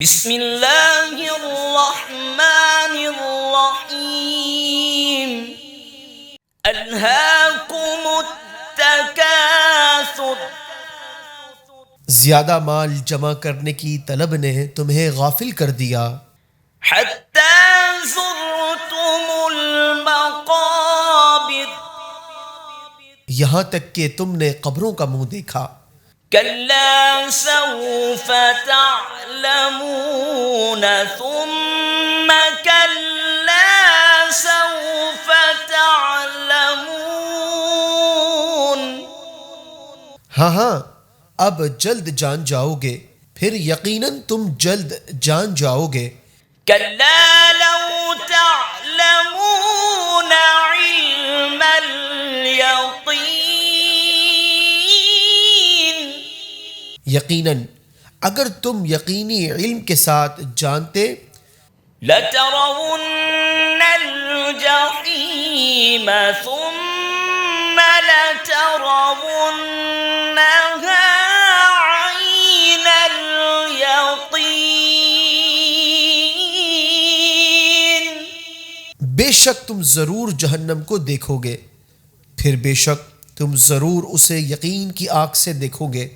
بسم اللہ الرحمن الرحیم الہاکم التکاثر، زیادہ مال جمع کرنے کی طلب نے تمہیں غافل کر دیا، حتی زرتم المقابر، یہاں تک کہ تم نے قبروں کا منہ دیکھا، کلا سوف تعلمون ثم کلا سوف تعلمون، ہاں اب جلد جان جاؤ گے، پھر یقیناً تم جلد جان جاؤ گے، کلا لو تعلمون علم الیقین، یقیناً اگر تم یقینی علم کے ساتھ جانتے، لترون الجحیم ثم لترونها عین الیقین، بے شک تم ضرور جہنم کو دیکھو گے، پھر بے شک تم ضرور اسے یقین کی آنکھ سے دیکھو گے،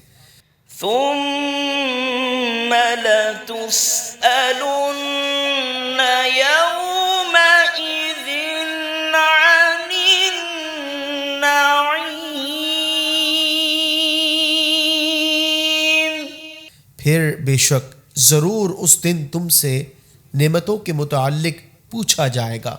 ثم لتسألن يومئذ عن النعیم، پھر بے شک ضرور اس دن تم سے نعمتوں کے متعلق پوچھا جائے گا۔